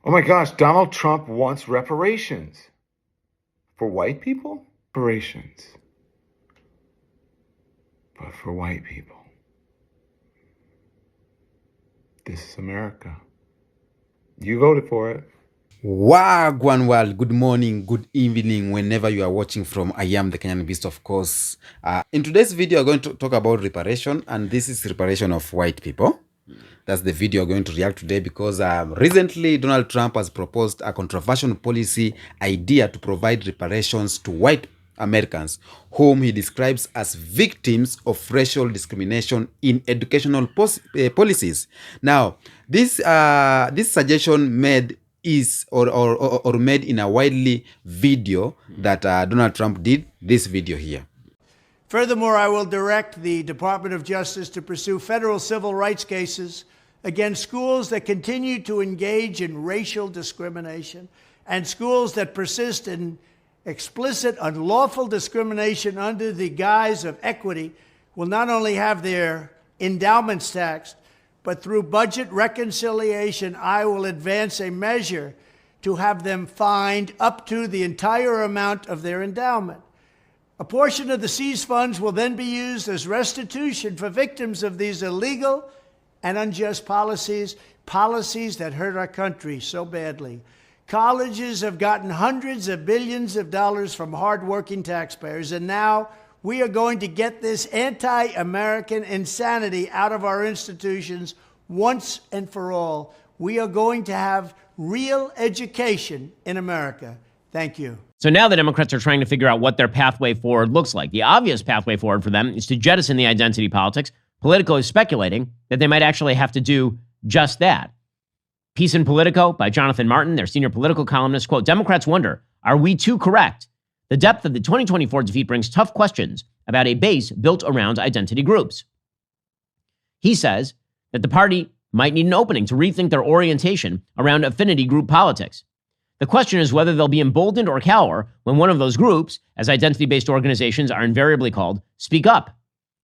Oh my gosh, Donald Trump wants reparations. For white people? Reparations. But for white people. This is America. You voted for it. Wagwan world, good morning, good evening, whenever you are watching from. I am the Kenyan Beast, of course. In today's video, I'm going to talk about reparation, and this is reparation of white people. That's the video I'm going to react today because recently Donald Trump has proposed a controversial policy idea to provide reparations to white Americans whom he describes as victims of racial discrimination in educational policies. Now, this suggestion made made in a widely video that Donald Trump did. This video here. Furthermore, I will direct the Department of Justice to pursue federal civil rights cases against schools that continue to engage in racial discrimination and schools that persist in explicit, unlawful discrimination under the guise of equity will not only have their endowments taxed, but through budget reconciliation, I will advance a measure to have them fined up to the entire amount of their endowment. A portion of the seized funds will then be used as restitution for victims of these illegal and unjust policies that hurt our country so badly. Colleges have gotten hundreds of billions of dollars from hardworking taxpayers, and now we are going to get this anti-American insanity out of our institutions once and for all. We are going to have real education in America. Thank you. So now the Democrats are trying to figure out what their pathway forward looks like. The obvious pathway forward for them is to jettison the identity politics. Politico is speculating that they might actually have to do just that. Piece in Politico by Jonathan Martin, their senior political columnist, quote, Democrats wonder, are we too correct? The depth of the 2024 defeat brings tough questions about a base built around identity groups. He says that the party might need an opening to rethink their orientation around affinity group politics. The question is whether they'll be emboldened or cower when one of those groups, as identity-based organizations are invariably called, speak up.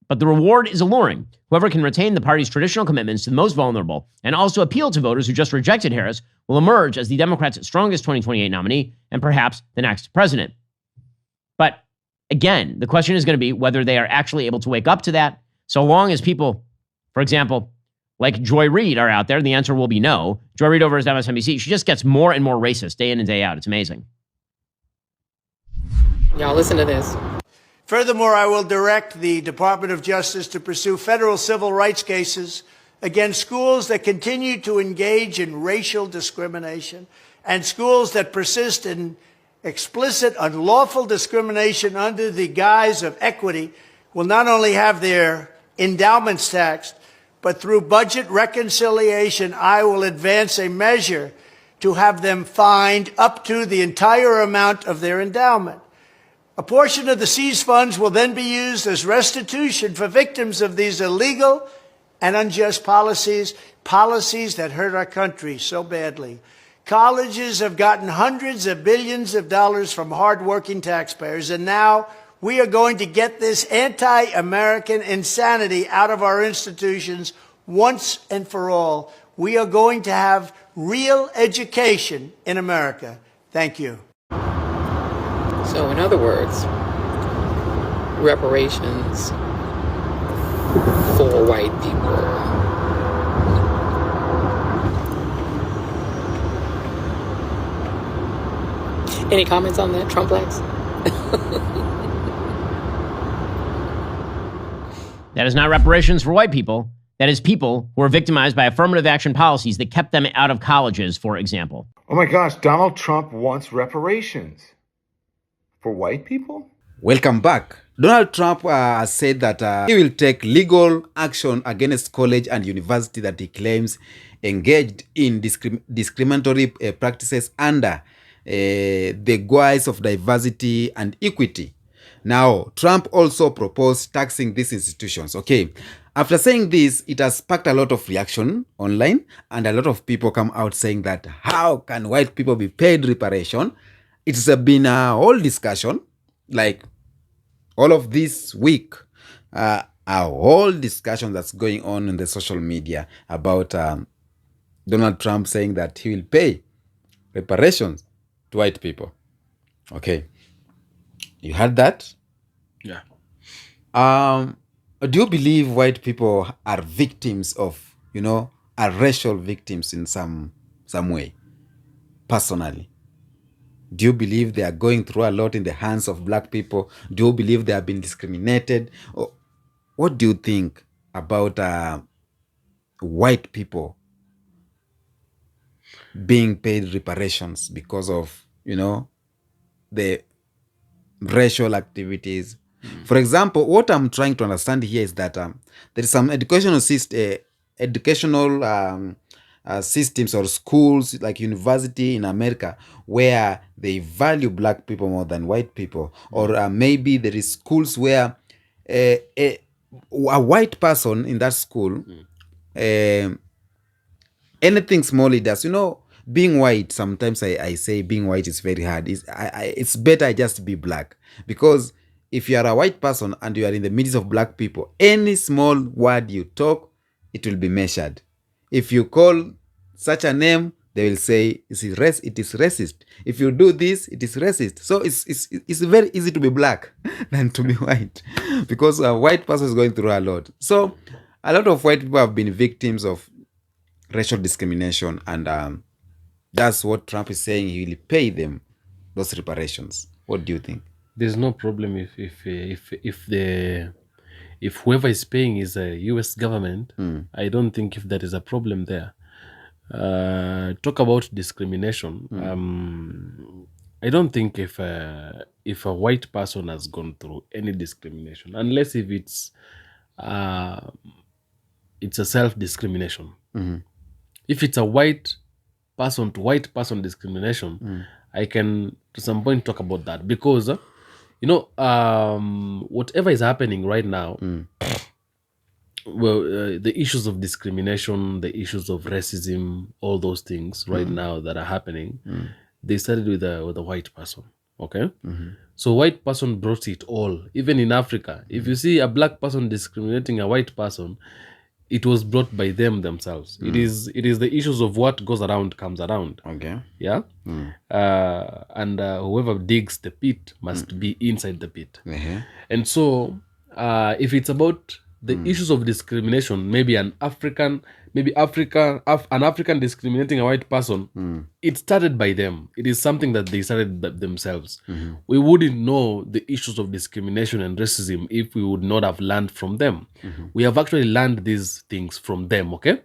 But the reward is alluring. Whoever can retain the party's traditional commitments to the most vulnerable and also appeal to voters who just rejected Harris will emerge as the Democrats' strongest 2028 nominee and perhaps the next president. But again, the question is going to be whether they are actually able to wake up to that. So long as people, for example, like Joy Reid are out there, the answer will be no. Joy Reid over at MSNBC, she just gets more and more racist day in and day out. It's amazing. Y'all listen to this. Furthermore, I will direct the Department of Justice to pursue federal civil rights cases against schools that continue to engage in racial discrimination and schools that persist in explicit, unlawful discrimination under the guise of equity will not only have their endowments taxed, but through budget reconciliation, I will advance a measure to have them fined up to the entire amount of their endowment. A portion of the seized funds will then be used as restitution for victims of these illegal and unjust policies that hurt our country so badly. Colleges have gotten hundreds of billions of dollars from hardworking taxpayers, and now we are going to get this anti-American insanity out of our institutions once and for all. We are going to have real education in America. Thank you. So in other words, reparations for white people. Any comments on that, Trump likes? That is not reparations for white people. That is people who are victimized by affirmative action policies that kept them out of colleges, for example. Oh my gosh, Donald Trump wants reparations. For white people? Welcome back. Donald Trump has said that he will take legal action against college and university that he claims engaged in discriminatory practices under the guise of diversity and equity. Now, Trump also proposed taxing these institutions. Okay, after saying this, it has sparked a lot of reaction online, and a lot of people come out saying that how can white people be paid reparation? It's been a whole discussion, like all of this week, a whole discussion that's going on in the social media about Donald Trump saying that he will pay reparations to white people. Okay. You heard that? Yeah. Do you believe white people are victims of, are racial victims in some way, personally? Do you believe they are going through a lot in the hands of black people? Do you believe they have been discriminated? Or what do you think about white people being paid reparations because of, the racial activities? For example, what I'm trying to understand here is that there is some educational systems or schools like university in America where they value black people more than white people, or maybe there is schools where a white person in that school, anything small he does, being white, sometimes I say being white is very hard. It's better just be black, because if you are a white person and you are in the midst of black people, any small word you talk, it will be measured. If you call such a name, they will say it is racist. If you do this, it is racist. So it's very easy to be black than to be white, because a white person is going through a lot. So a lot of white people have been victims of racial discrimination, and that's what Trump is saying. He will pay them those reparations. What do you think? There's no problem if whoever is paying is a U.S. government. I don't think if there is a problem there. Talk about discrimination. I don't think if a white person has gone through any discrimination, unless if it's a self-discrimination. If it's a white person to white person discrimination, I can to some point talk about that, because whatever is happening right now, the issues of discrimination, the issues of racism, all those things right now that are happening, they started with a white person. Okay. So white person brought it all. Even in Africa, if you see a black person discriminating a white person, it was brought by them themselves. It is the issues of what goes around comes around. Okay. Yeah. And whoever digs the pit must be inside the pit. And so if it's about the issues of discrimination, maybe an African discriminating a white person, it started by them. It is something that they started themselves. We wouldn't know the issues of discrimination and racism if we would not have learned from them. We have actually learned these things from them, okay?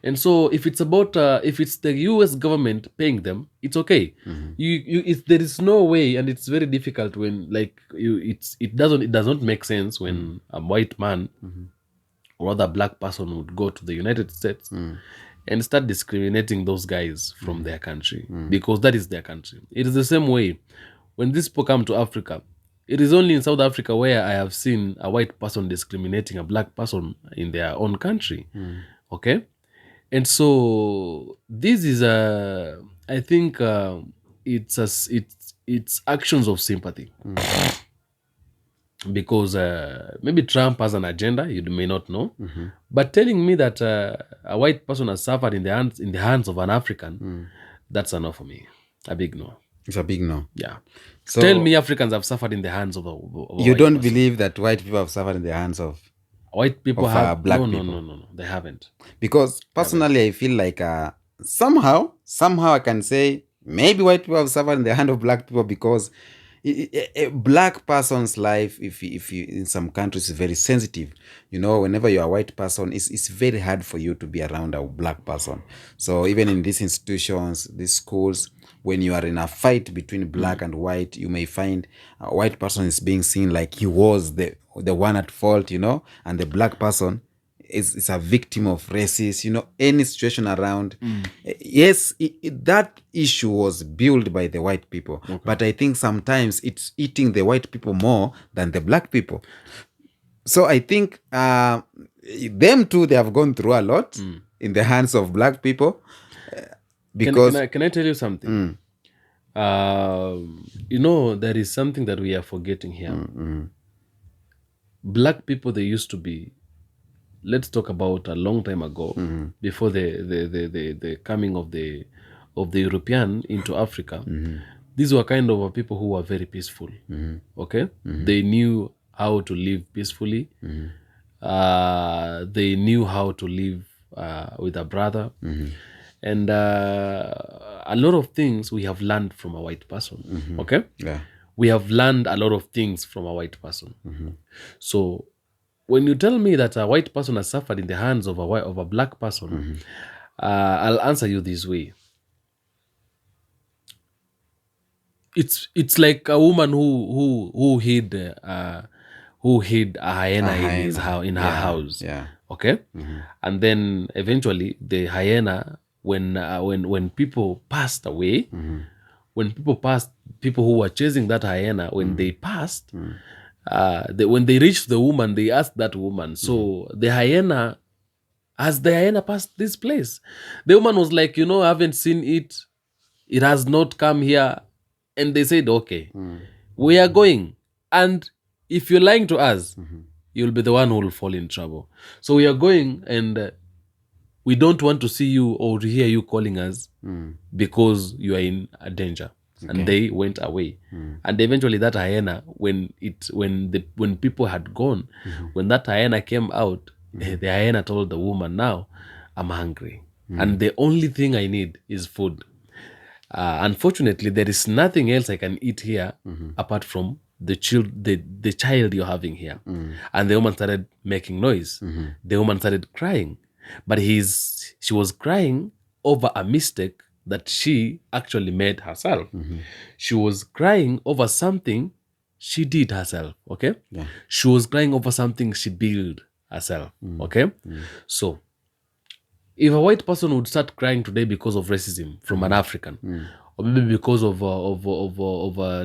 And so if it's about if it's the US government paying them, it's okay. There is no way, and it's very difficult when it does not make sense when a white man or other black person would go to the United States and start discriminating those guys from their country, because that is their country. It is the same way when these people come to Africa. It is only in South Africa where I have seen a white person discriminating a black person in their own country. Okay? And so this is I think it's actions of sympathy. Because maybe Trump has an agenda you may not know, but telling me that a white person has suffered in the hands of an African, that's enough for me. A big no. It's a big no. Yeah. So Tell me Africans have suffered in the hands of a you white don't person. believe that white people have suffered in the hands of White people of, have black no, people? No, they haven't. Because personally, I feel like somehow I can say maybe white people have suffered in the hand of black people, because a black person's life, if you in some countries, is very sensitive. Whenever you're a white person, it's very hard for you to be around a black person. So even in these institutions, these schools, when you are in a fight between black and white, you may find a white person is being seen like he was the one at fault, and the black person is a victim of racist, any situation around. Yes, that issue was built by the white people, but I think sometimes it's eating the white people more than the black people. So I think them too, they have gone through a lot in the hands of black people. Because can I tell you something? There is something that we are forgetting here. Black people, they used to be, let's talk about a long time ago, before the coming of the of the European into Africa, these were kind of people who were very peaceful. Okay, they knew how to live peacefully. They knew how to live with a brother, and a lot of things we have learned from a white person. Okay, Yeah. we have learned a lot of things from a white person. So when you tell me that a white person has suffered in the hands of a black person, I'll answer you this way. It's like a woman who hid a hyena in his house, in her house. Yeah. Okay, and then eventually the hyena, when people passed away, people who were chasing that hyena, when they passed, when they reached the woman, they asked that woman, so the hyena, has the hyena passed this place? The woman was like, I haven't seen it. It has not come here. And they said, okay, we are going. And if you're lying to us, you'll be the one who will fall in trouble. So we are going, and we don't want to see you or to hear you calling us because you are in a danger. And they went away. And eventually that hyena, when people had gone, when that hyena came out, the hyena told the woman, now I'm hungry. And the only thing I need is food. Unfortunately, there is nothing else I can eat here apart from the child you're having here. And the woman started making noise. The woman started crying. But she was crying over a mistake that she actually made herself. She was crying over something she did herself. Okay? Yeah. She was crying over something she built herself. Okay? So if a white person would start crying today because of racism from an African, or maybe because of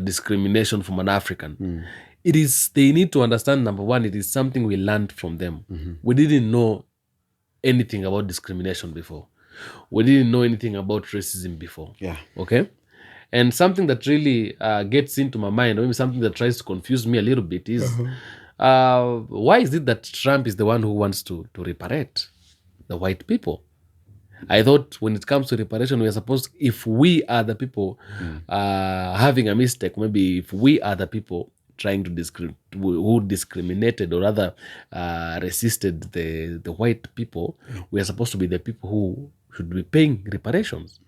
discrimination from an African, they need to understand, number one, it is something we learned from them. We didn't know anything about discrimination before. We didn't know anything about racism before. Yeah. Okay? And something that really gets into my mind, or maybe something that tries to confuse me a little bit is, why is it that Trump is the one who wants to reparate the white people? I thought when it comes to reparation, we are supposed, if we are the people having a mistake, maybe if we are the people trying to who discriminated or rather resisted the white people, we are supposed to be the people who should be paying reparations.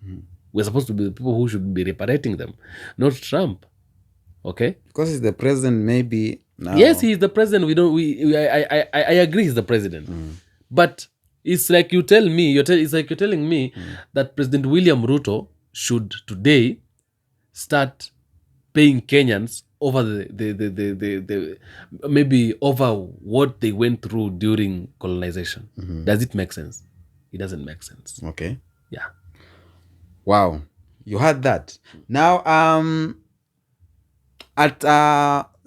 We're supposed to be the people who should be reparating them, not Trump. Okay? Because he's the president, maybe now. Yes, he is the president. I agree he's the president. But it's like you tell me, it's like you're telling me that President William Ruto should today start paying Kenyans over the maybe over what they went through during colonization. Does it make sense? It doesn't make sense. Okay. Yeah. Wow. You heard that. Now, at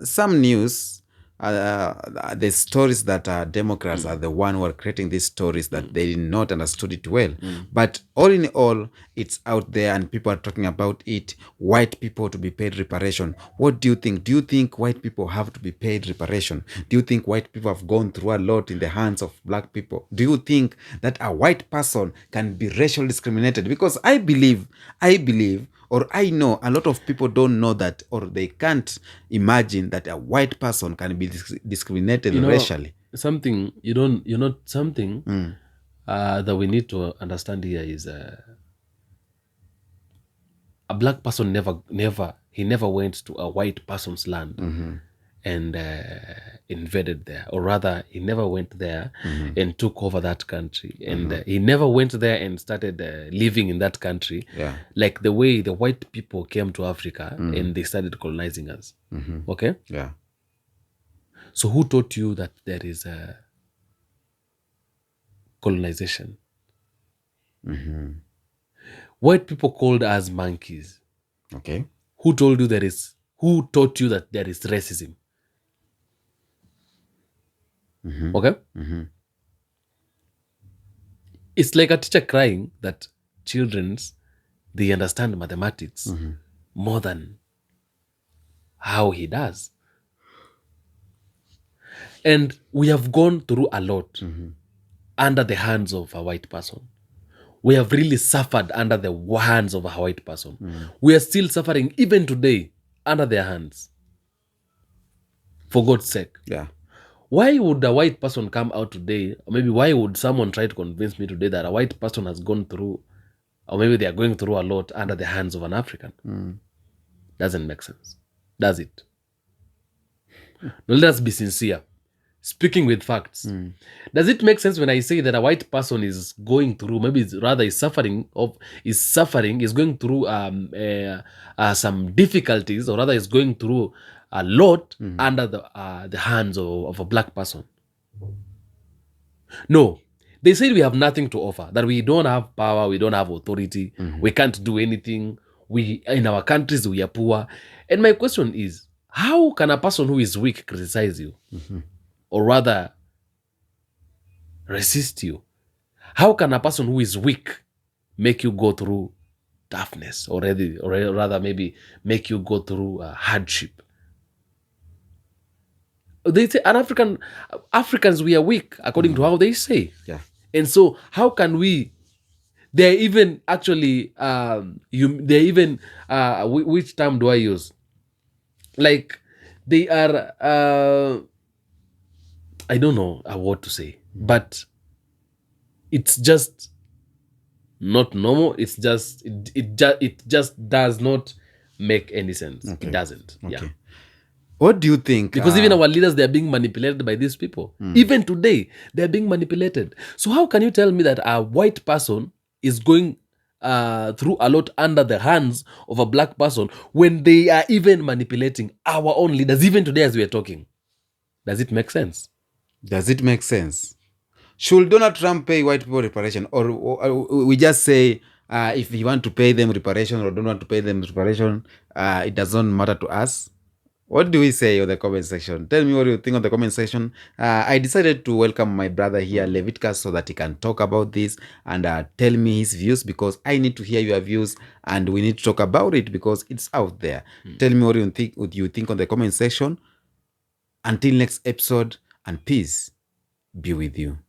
some news, the stories that Democrats are the one who are creating these stories that they did not understood it well. But all in all, it's out there and people are talking about it. White people to be paid reparation. What do you think? Do you think white people have to be paid reparation? Do you think white people have gone through a lot in the hands of black people? Do you think that a white person can be racially discriminated? Because I believe, or I know a lot of people don't know that, or they can't imagine that a white person can be discriminated racially. Something something that we need to understand here is a black person never went to a white person's land and invaded there, or rather he never went there and took over that country, and he never went there and started living in that country like the way the white people came to Africa and they started colonizing us. Okay? Yeah. So who taught you that there is a colonization? White people called us monkeys. Okay. Who taught you that there is racism? Okay? It's like a teacher crying that they understand mathematics more than how he does. And we have gone through a lot under the hands of a white person. we have really suffered under the hands of a white person. We are still suffering even today under their hands. For God's sake. Yeah. Why would a white person come out today, or maybe why would someone try to convince me today that a white person has gone through, or maybe they are going through a lot under the hands of an African? Doesn't make sense, does it? Now, let us be sincere. Speaking with facts, does it make sense when I say that a white person is going through, maybe is going through some difficulties, or rather is going through a lot under the hands of a black person? No. They said we have nothing to offer, that we don't have power, we don't have authority, we can't do anything. In our countries, we are poor. And my question is, how can a person who is weak criticize you? Or rather, resist you? How can a person who is weak make you go through toughness, or rather maybe make you go through hardship? They say Africans, we are weak, according to how they say. Yeah. And so how can we, they're even actually, which term do I use? Like, they are, I don't know what to say, but it's just not normal. It's just, it just does not make any sense. Okay. It doesn't. Okay. Yeah. What do you think? Because even our leaders, they're being manipulated by these people. Even today, they're being manipulated. So how can you tell me that a white person is going through a lot under the hands of a black person when they are even manipulating our own leaders, even today as we are talking? Does it make sense? Does it make sense? Should Donald Trump pay white people reparation? Or we just say if you want to pay them reparation or don't want to pay them reparation, it doesn't matter to us? What do we say in the comment section? Tell me what you think on the comment section. I decided to welcome my brother here, Leviticus, so that he can talk about this and tell me his views, because I need to hear your views and we need to talk about it because it's out there. Tell me what you think on the comment section. Until next episode, and peace be with you.